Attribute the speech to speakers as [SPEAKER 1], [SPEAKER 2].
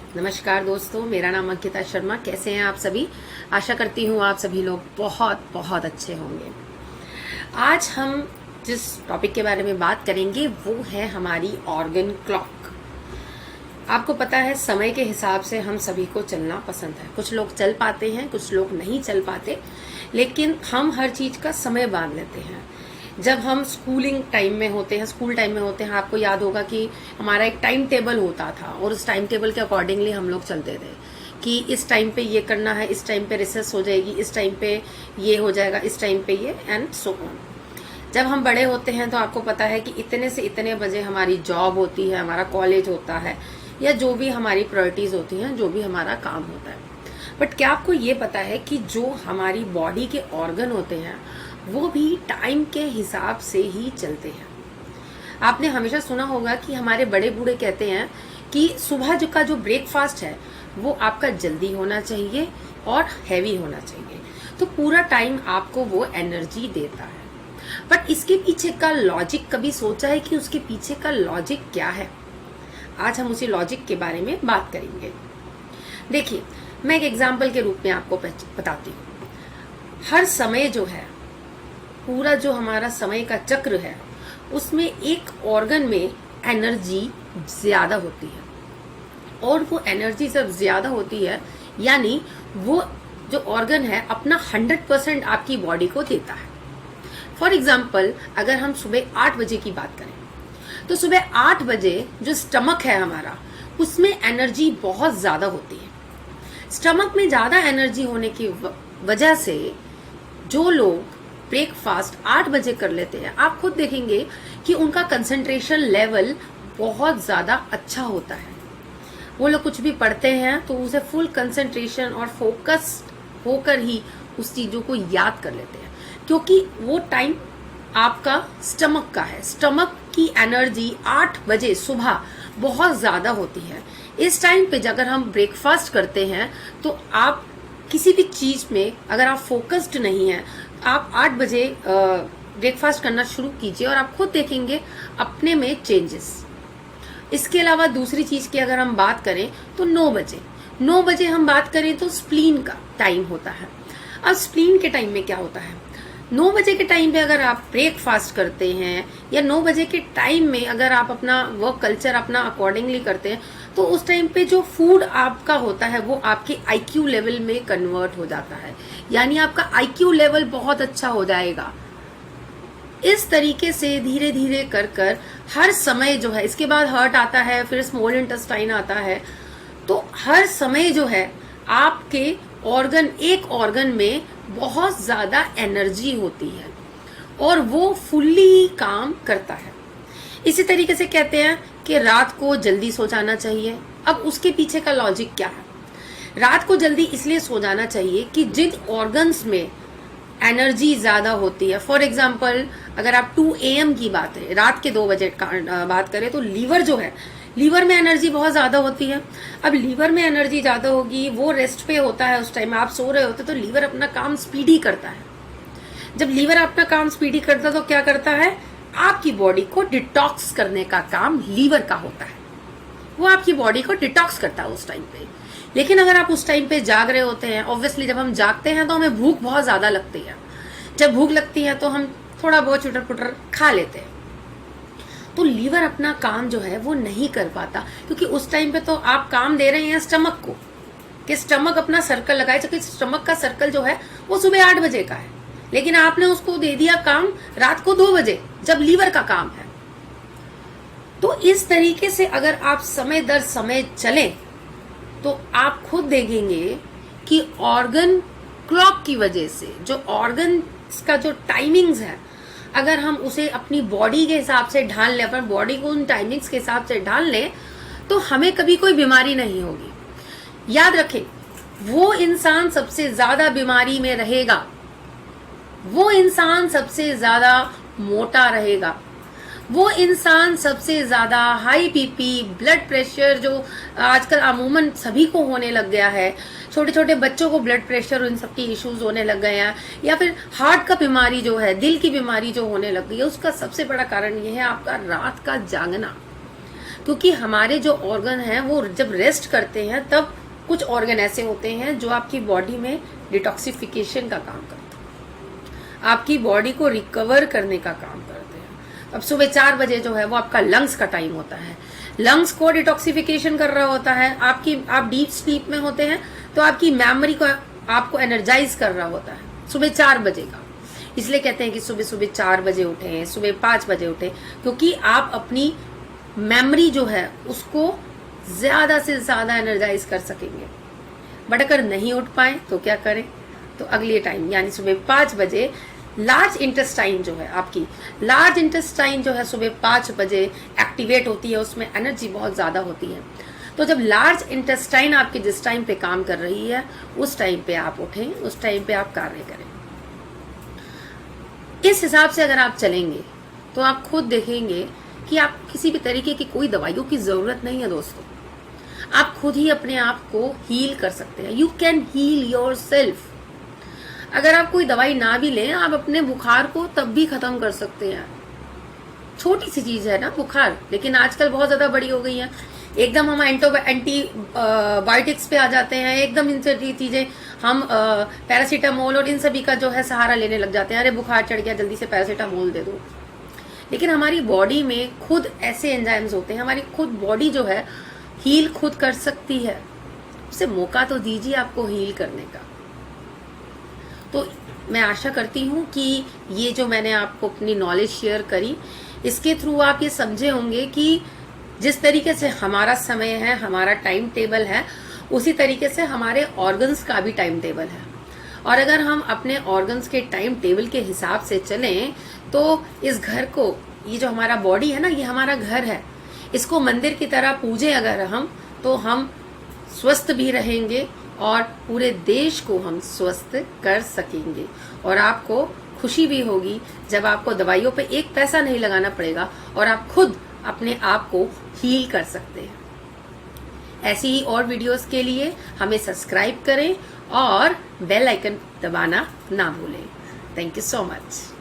[SPEAKER 1] नमस्कार दोस्तों, मेरा नाम अंकिता शर्मा। कैसे हैं आप सभी? आशा करती हूँ आप सभी लोग बहुत बहुत अच्छे होंगे। आज हम जिस टॉपिक के बारे में बात करेंगे वो है हमारी ऑर्गन क्लॉक। आपको पता है समय के हिसाब से हम सभी को चलना पसंद है। कुछ लोग चल पाते हैं, कुछ लोग नहीं चल पाते, लेकिन हम हर चीज का समय बांध लेते हैं। जब हम स्कूल टाइम में होते हैं, आपको याद होगा कि हमारा एक टाइम टेबल होता था और उस टाइम टेबल के अकॉर्डिंगली हम लोग चलते थे कि इस टाइम पे ये करना है, इस टाइम पे रिसेस हो जाएगी, इस टाइम पे ये हो जाएगा, इस टाइम पे ये, एंड सो ऑन। जब हम बड़े होते हैं तो आपको पता है कि इतने से इतने बजे हमारी जॉब होती है, हमारा कॉलेज होता है, या जो भी हमारी प्रायोरिटीज होती हैं, जो भी हमारा काम होता है। बट क्या आपको ये पता है कि जो हमारी बॉडी के ऑर्गन होते हैं वो भी टाइम के हिसाब से ही चलते हैं। आपने हमेशा सुना होगा कि हमारे बड़े बूढ़े कहते हैं कि सुबह का जो ब्रेकफास्ट है वो आपका जल्दी होना चाहिए और हैवी होना चाहिए, तो पूरा टाइम आपको वो एनर्जी देता है। बट इसके पीछे का लॉजिक कभी सोचा है कि उसके पीछे का लॉजिक क्या है? आज हम उसी लॉजिक के बारे में बात करेंगे। देखिए, मैं एक एग्जाम्पल के रूप में आपको बताती हूँ। हर समय जो है, पूरा जो हमारा समय का चक्र है, उसमें एक ऑर्गन में एनर्जी ज्यादा होती है, और वो एनर्जी जब ज्यादा होती है यानी वो जो ऑर्गन है अपना 100% आपकी बॉडी को देता है। फॉर एग्जाम्पल, अगर हम सुबह 8 बजे की बात करें तो सुबह 8 बजे जो स्टमक है हमारा, उसमें एनर्जी बहुत ज्यादा होती है। स्टमक में ज्यादा एनर्जी होने की वजह से जो लोग ब्रेकफास्ट 8 बजे कर लेते हैं, आप खुद देखेंगे कि उनका कंसंट्रेशन लेवल बहुत ज्यादा अच्छा होता है। वो लोग कुछ भी पढ़ते हैं तो उसे फुल कंसंट्रेशन और फोकस होकर ही उस चीजों को याद कर लेते हैं, क्योंकि वो टाइम आपका स्टमक का है। स्टमक की एनर्जी 8 बजे सुबह बहुत ज्यादा होती है। इस टाइम पे अगर हम ब्रेकफास्ट करते हैं तो आप किसी भी चीज में अगर आप फोकस्ड नहीं है, आप 8 बजे ब्रेकफास्ट करना शुरू कीजिए और आप खुद देखेंगे अपने में चेंजेस। इसके अलावा दूसरी चीज की अगर हम बात करें तो 9 बजे हम बात करें तो स्प्लीन का टाइम होता है। अब स्प्लीन के टाइम में क्या होता है, 9 बजे के टाइम पे अगर आप ब्रेकफास्ट करते हैं या 9 बजे के टाइम में अगर आप अपना वर्क कल्चर अपना अकॉर्डिंगली करते हैं, तो उस टाइम पे जो फूड आपका होता है वो आपके आईक्यू लेवल में कन्वर्ट हो जाता है, यानी आपका आईक्यू लेवल बहुत अच्छा हो जाएगा। इस तरीके से धीरे धीरे कर कर हर समय जो है, इसके बाद हार्ट आता है, फिर स्मॉल इंटेस्टाइन आता है, तो हर समय जो है आपके एक ऑर्गन में बहुत ज्यादा एनर्जी होती है और वो फुल्ली काम करता है। इसी तरीके से कहते हैं कि रात को जल्दी सो जाना चाहिए। अब उसके पीछे का लॉजिक क्या है? रात को जल्दी इसलिए सो जाना चाहिए कि जिन ऑर्गन्स में एनर्जी ज्यादा होती है, फॉर एग्जाम्पल अगर आप 2 AM की बात है, रात के 2 बजे बात करें, तो लीवर जो है, लीवर में एनर्जी बहुत ज्यादा होती है। अब लीवर में एनर्जी ज्यादा होगी, वो रेस्ट पे होता है, उस टाइम आप सो रहे होते, तो लीवर अपना काम स्पीडी करता है। जब लीवर अपना काम स्पीडी करता है तो क्या करता है, आपकी बॉडी को डिटॉक्स करने का काम लीवर का होता है। वो आपकी बॉडी को डिटॉक्स करता है उस टाइम पे। लेकिन अगर आप उस टाइम पे जाग रहे होते हैं, ऑब्वियसली जब हम जागते हैं तो हमें भूख बहुत ज्यादा लगती है। जब भूख लगती है तो हम थोड़ा बहुत चुटर पुटर खा लेते हैं, तो लीवर अपना काम जो है वो नहीं कर पाता, क्योंकि उस टाइम पे तो आप काम दे रहे हैं स्टमक को कि स्टमक अपना सर्कल लगाए, क्योंकि स्टमक का सर्कल जो है वो सुबह 8 बजे का है, लेकिन आपने उसको दे दिया काम रात को 2 बजे, जब लीवर का काम है। तो इस तरीके से अगर आप समय दर समय चलें तो आप खुद देखेंगे कि ऑर्गन क्लॉक की वजह से जो ऑर्गन का जो टाइमिंग्स है, अगर हम उसे अपनी बॉडी के हिसाब से ढाल लें, अपनी बॉडी को उन टाइमिंग्स के हिसाब से ढाल लें, तो हमें कभी कोई बीमारी नहीं होगी। याद रखें, वो इंसान सबसे ज्यादा बीमारी में रहेगा, वो इंसान सबसे ज्यादा मोटा रहेगा, वो इंसान सबसे ज्यादा हाई बीपी, ब्लड प्रेशर जो आजकल अमूमन सभी को होने लग गया है, छोटे छोटे बच्चों को ब्लड प्रेशर, उन सबकी इश्यूज होने लग गए हैं, या फिर हार्ट का बीमारी जो है, दिल की बीमारी जो होने लग गई है, उसका सबसे बड़ा कारण ये है आपका रात का जागना। क्योंकि हमारे जो ऑर्गन हैं वो जब रेस्ट करते हैं तब कुछ ऑर्गन ऐसे होते हैं जो आपकी बॉडी में डिटॉक्सिफिकेशन का काम करते हैं, आपकी बॉडी को रिकवर करने का काम करते हैं। अब सुबह 4 बजे जो है वो आपका लंग्स का टाइम होता है, लंग्स को डिटॉक्सिफिकेशन कर रहा होता है। आप डीप स्लीप में होते हैं तो आपकी मेमोरी को आपको एनर्जाइज कर रहा होता है सुबह 4 बजे का। इसलिए कहते हैं कि सुबह सुबह 4 बजे उठें, सुबह 5 बजे उठें, क्योंकि आप अपनी मेमोरी जो है उसको ज्यादा से ज्यादा एनर्जाइज कर सकेंगे। बट अगर नहीं उठ पाए तो क्या करें, तो अगले टाइम यानी सुबह 5 बजे लार्ज इंटेस्टाइन जो है, आपकी लार्ज इंटेस्टाइन जो है सुबह 5 बजे एक्टिवेट होती है, उसमें एनर्जी बहुत ज्यादा होती है। तो जब लार्ज इंटेस्टाइन आपके जिस टाइम पे काम कर रही है उस टाइम पे आप उठें, उस टाइम पे आप कार्य करें। इस हिसाब से अगर आप चलेंगे तो आप खुद देखेंगे कि आप किसी भी तरीके की कोई दवाइयों की जरूरत नहीं है दोस्तों। आप खुद ही अपने आप को हील कर सकते हैं। You can heal yourself. अगर आप कोई दवाई ना भी लें, आप अपने बुखार को तब भी खत्म कर सकते हैं। छोटी सी चीज है ना बुखार, लेकिन आजकल बहुत ज्यादा बड़ी हो गई है। एकदम हम एंटीबायोटिक्स पे आ जाते हैं, एकदम इन सारी चीजें हम पैरासीटामोल और इन सभी का जो है सहारा लेने लग जाते हैं। अरे बुखार चढ़ गया, जल्दी से पैरासीटामोल दे दो। लेकिन हमारी बॉडी में खुद ऐसे एंजाइम्स होते हैं, हमारी खुद बॉडी जो है हील खुद कर सकती है। उसे मौका तो दीजिए आपको हील करने का। तो मैं आशा करती हूँ कि ये जो मैंने आपको अपनी नॉलेज शेयर करी, इसके थ्रू आप ये समझे होंगे कि जिस तरीके से हमारा समय है, हमारा टाइम टेबल है, उसी तरीके से हमारे ऑर्गन्स का भी टाइम टेबल है। और अगर हम अपने ऑर्गन्स के टाइम टेबल के हिसाब से चलें तो इस घर को, ये जो हमारा बॉडी है ना, ये हमारा घर है, इसको मंदिर की तरह पूजें अगर हम, तो हम स्वस्थ भी रहेंगे और पूरे देश को हम स्वस्थ कर सकेंगे। और आपको खुशी भी होगी जब आपको दवाइयों पे एक पैसा नहीं लगाना पड़ेगा और आप खुद अपने आप को हील कर सकते हैं। ऐसी ही और वीडियोस के लिए हमें सब्सक्राइब करें और बेल आइकन दबाना ना भूलें। Thank you so much.